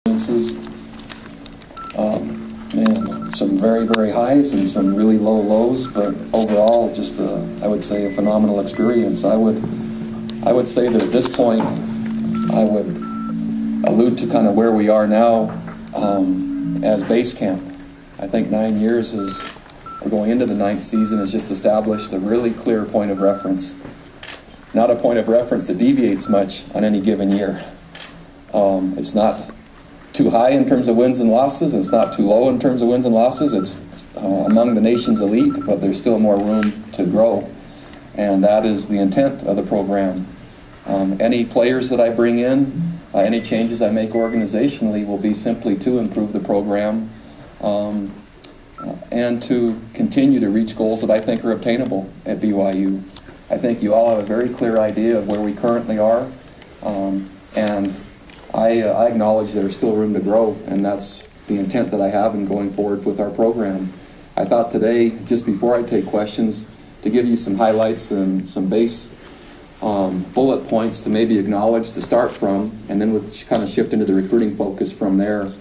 experiences. Man, some very, very highs and some really low lows, but overall, just I would say a phenomenal experience. I would say that at this point, I would allude to kind of where we are now as base camp. I think 9 years we're going into the 9th season, has just established a really clear point of reference. Not a point of reference that deviates much on any given year. It's not too high in terms of wins and losses, and it's not too low in terms of wins and losses. It's among the nation's elite, but there's still more room to grow, and that is the intent of the program. Any players that I bring in, any changes I make organizationally will be simply to improve the program and to continue to reach goals that I think are obtainable at BYU. I think you all have a very clear idea of where we currently are, and I acknowledge there's still room to grow, and that's the intent that I have in going forward with our program. I thought today, just before I take questions, to give you some highlights and some base bullet points to maybe acknowledge to start from, and then we'll kind of shift into the recruiting focus from there.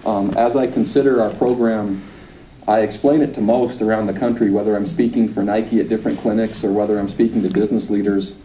As I consider our program, I explain it to most around the country, whether I'm speaking for Nike at different clinics or whether I'm speaking to business leaders.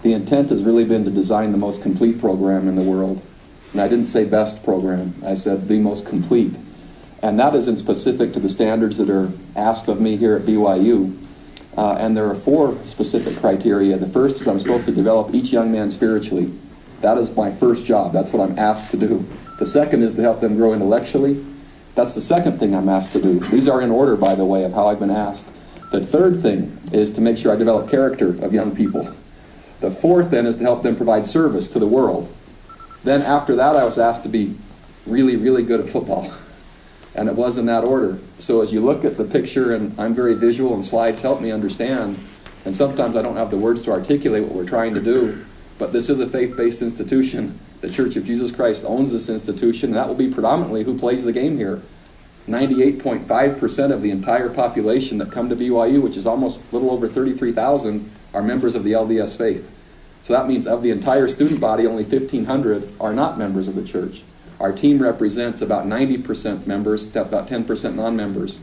The intent has really been to design the most complete program in the world. And I didn't say best program, I said the most complete. And that isn't specific to the standards that are asked of me here at BYU. And there are 4 specific criteria. The first is I'm supposed to develop each young man spiritually. That is my first job. That's what I'm asked to do. The second is to help them grow intellectually. That's the second thing I'm asked to do. These are in order, by the way, of how I've been asked. The third thing is to make sure I develop character of young people. The fourth then is to help them provide service to the world. Then after that, I was asked to be really, really good at football. And it was in that order. So as you look at the picture, and I'm very visual and slides help me understand, and sometimes I don't have the words to articulate what we're trying to do, but this is a faith-based institution. The Church of Jesus Christ owns this institution, and that will be predominantly who plays the game here. 98.5% of the entire population that come to BYU, which is almost a little over 33,000, are members of the LDS faith. So that means of the entire student body, only 1,500 are not members of the church. Our team represents about 90% members, about 10% non-members.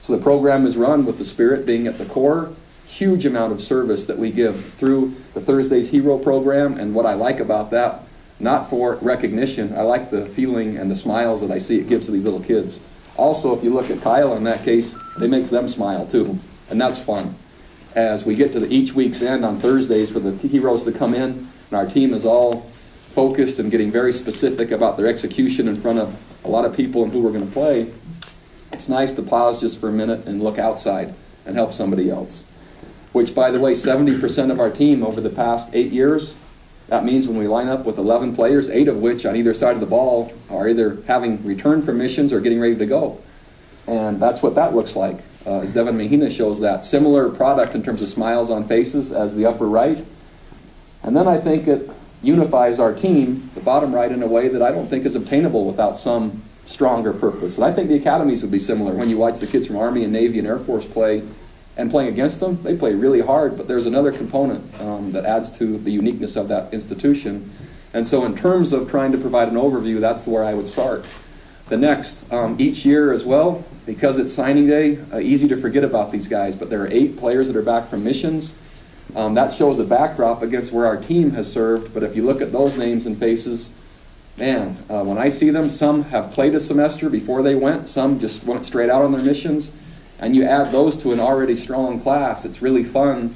So the program is run with the Spirit being at the core. Huge amount of service that we give through the Thursdays Hero program, and what I like about that, not for recognition, I like the feeling and the smiles that I see it gives to these little kids. Also, if you look at Kyle in that case, it makes them smile too, and that's fun. As we get to each week's end on Thursdays for the heroes to come in, and our team is all focused and getting very specific about their execution in front of a lot of people and who we're going to play, it's nice to pause just for a minute and look outside and help somebody else. Which, by the way, 70% of our team over the past 8 years, that means when we line up with 11 players, 8 of which on either side of the ball are either having returned from missions or getting ready to go. And that's what that looks like. As Devin Mahina shows that. Similar product in terms of smiles on faces as the upper right. And then I think it unifies our team, the bottom right, in a way that I don't think is obtainable without some stronger purpose. And I think the academies would be similar. When you watch the kids from Army and Navy and Air Force play, and playing against them, they play really hard, but there's another component that adds to the uniqueness of that institution. And so in terms of trying to provide an overview, that's where I would start. The next, each year as well, because it's signing day, easy to forget about these guys, but there are 8 players that are back from missions. That shows a backdrop against where our team has served, but if you look at those names and faces, man, when I see them, some have played a semester before they went, some just went straight out on their missions, and you add those to an already strong class, it's really fun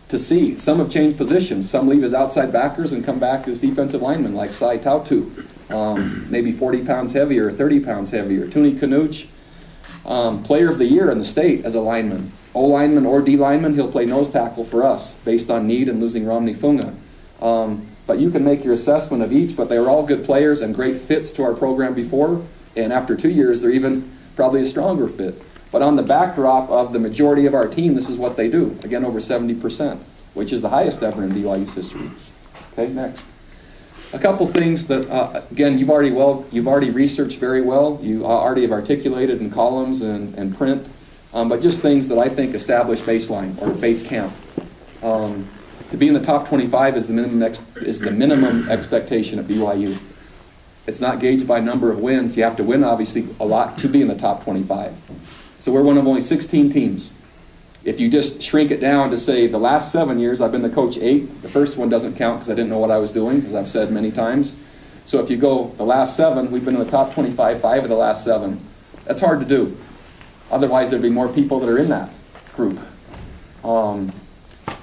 to see. Some have changed positions. Some leave as outside backers and come back as defensive linemen, like Sai Tautu, maybe 40 pounds heavier, 30 pounds heavier. Tuni Kanuch, player of the year in the state as a lineman. O-lineman or D-lineman, he'll play nose tackle for us based on need and losing Romney Funga. But you can make your assessment of each, but they were all good players and great fits to our program before, and after 2 years, they're even probably a stronger fit. But on the backdrop of the majority of our team, this is what they do. Again, over 70%, which is the highest ever in BYU's history. Okay, next. A couple things that, again, you've already researched very well. You already have articulated in columns and print, but just things that I think establish baseline or base camp. To be in the top 25 is the minimum expectation at BYU. It's not gauged by number of wins. You have to win, obviously, a lot to be in the top 25. So we're one of only 16 teams. If you just shrink it down to say the last 7 years, I've been the coach 8. The first one doesn't count because I didn't know what I was doing, because I've said many times. So if you go the last 7, we've been in the top 25, 5 of the last 7. That's hard to do. Otherwise, there'd be more people that are in that group.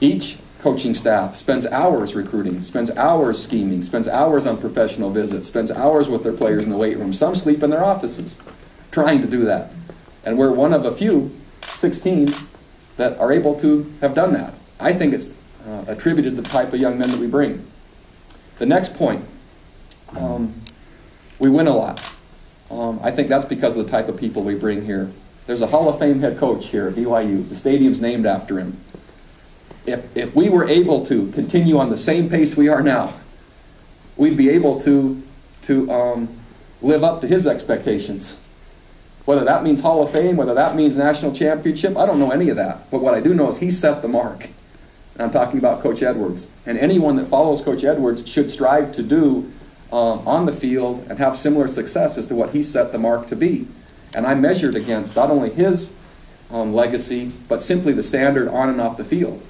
Each coaching staff spends hours recruiting, spends hours scheming, spends hours on professional visits, spends hours with their players in the weight room. Some sleep in their offices trying to do that. And we're one of a few, 16, that are able to have done that. I think it's attributed to the type of young men that we bring. The next point, we win a lot. I think that's because of the type of people we bring here. There's a Hall of Fame head coach here at BYU. The stadium's named after him. If we were able to continue on the same pace we are now, we'd be able to live up to his expectations. Whether that means Hall of Fame, whether that means national championship, I don't know any of that. But what I do know is he set the mark. And I'm talking about Coach Edwards. And anyone that follows Coach Edwards should strive to do on the field and have similar success as to what he set the mark to be. And I measured against not only his legacy, but simply the standard on and off the field.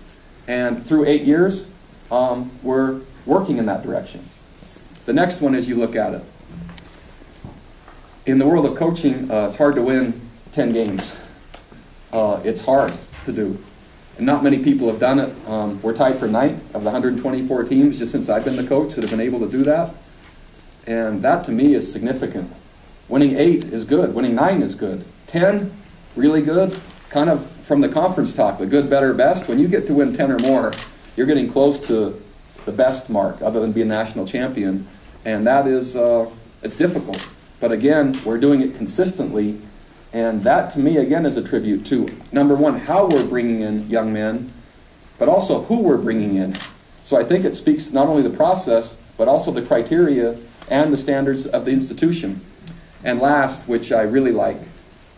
And through 8 years, we're working in that direction. The next one is you look at it. In the world of coaching, it's hard to win 10 games. It's hard to do. And not many people have done it. We're tied for 9th of the 124 teams just since I've been the coach that have been able to do that. And that to me is significant. Winning 8 is good. Winning 9 is good. 10, really good. Kind of from the conference talk, the good, better, best. When you get to win 10 or more, you're getting close to the best mark other than being national champion. And that is, it's difficult. But again, we're doing it consistently. And that to me, again, is a tribute to, number one, how we're bringing in young men, but also who we're bringing in. So I think it speaks not only the process, but also the criteria and the standards of the institution. And last, which I really like,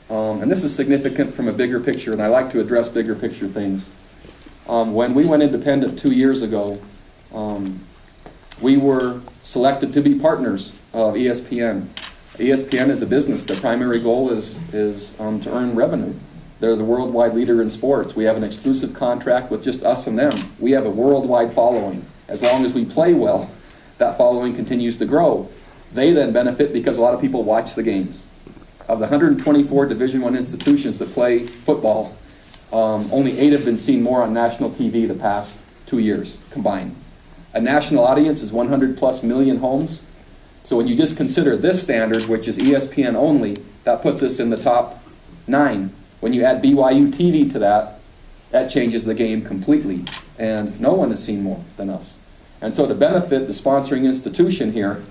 and this is significant from a bigger picture, and I like to address bigger picture things. When we went independent 2 years ago, we were selected to be partners of ESPN. ESPN is a business. Their primary goal is to earn revenue. They're the worldwide leader in sports. We have an exclusive contract with just us and them. We have a worldwide following. As long as we play well, that following continues to grow. They then benefit because a lot of people watch the games. Of the 124 Division I institutions that play football, only 8 have been seen more on national TV the past 2 years combined. A national audience is 100+ million homes. So when you just consider this standard, which is ESPN only, that puts us in the top 9. When you add BYU TV to that, that changes the game completely. And no one has seen more than us. And so to benefit the sponsoring institution here,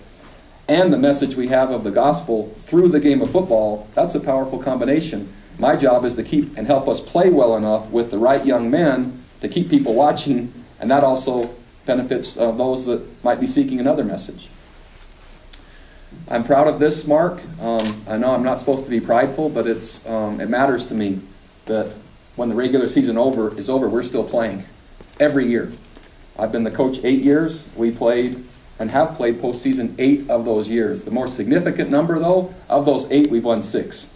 and the message we have of the gospel through the game of football, that's a powerful combination. My job is to keep and help us play well enough with the right young men to keep people watching, and that also benefits those that might be seeking another message. I'm proud of this, Mark. I know I'm not supposed to be prideful, but it matters to me that when the regular season is over, we're still playing every year. I've been the coach 8 years. We played and have played postseason 8 of those years. The more significant number, though, of those 8, we've won 6.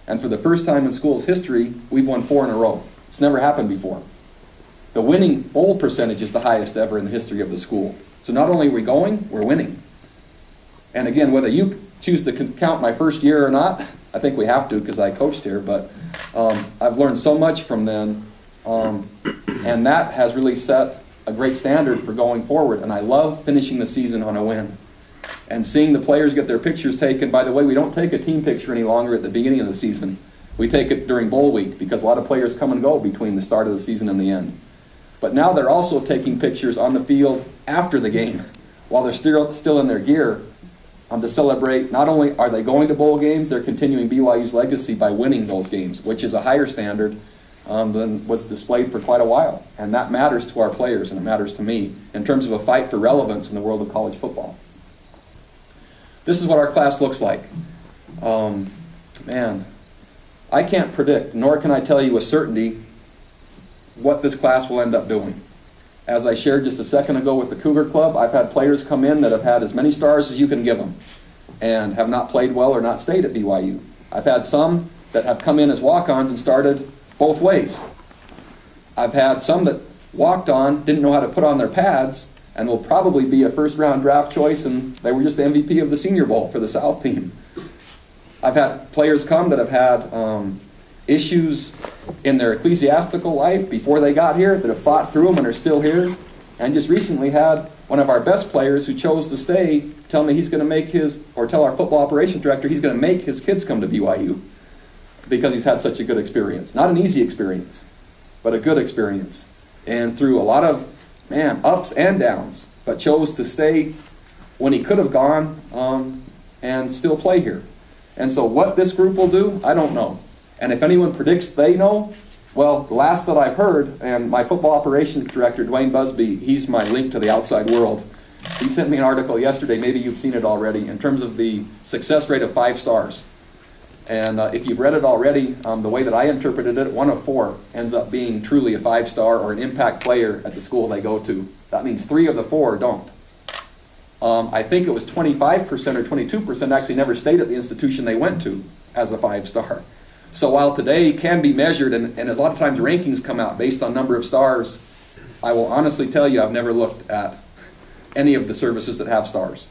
And for the first time in school's history, we've won 4 in a row. It's never happened before. The winning bowl percentage is the highest ever in the history of the school. So not only are we going, we're winning. And again, whether you choose to count my first year or not, I think we have to because I coached here, but I've learned so much from then, and that has really set a great standard for going forward. And I love finishing the season on a win and seeing the players get their pictures taken. By the way, we don't take a team picture any longer at the beginning of the season. We take it during bowl week because a lot of players come and go between the start of the season and the end. But now they're also taking pictures on the field after the game while they're still in their gear to celebrate. Not only are they going to bowl games, they're continuing BYU's legacy by winning those games, which is a higher standard than was displayed for quite a while. And that matters to our players, and it matters to me in terms of a fight for relevance in the world of college football. This is what our class looks like. Man, I can't predict, nor can I tell you with certainty what this class will end up doing. As I shared just a second ago with the Cougar Club, I've had players come in that have had as many stars as you can give them. and have not played well or not stayed at BYU. I've had some that have come in as walk-ons and started both ways. I've had some that walked on, didn't know how to put on their pads, and will probably be a first-round draft choice, and they were just the MVP of the Senior Bowl for the South team. I've had players come that have had issues in their ecclesiastical life before they got here, that have fought through them and are still here. And just recently had one of our best players who chose to stay tell me he's going to make his, or tell our football operations director he's going to make his kids come to BYU because he's had such a good experience. Not an easy experience, but a good experience. And through a lot of, ups and downs, but chose to stay when he could have gone and still play here. And so what this group will do, I don't know. And if anyone predicts they know, well, the last that I've heard, and my football operations director, Dwayne Busby, he's my link to the outside world. He sent me an article yesterday, maybe you've seen it already, in terms of the success rate of 5 stars. And if you've read it already, the way that I interpreted it, 1 of 4 ends up being truly a 5-star or an impact player at the school they go to. That means 3 of the 4 don't. I think it was 25% or 22% actually never stayed at the institution they went to as a 5-star. So while today can be measured, and a lot of times rankings come out based on number of stars, I will honestly tell you I've never looked at any of the services that have stars.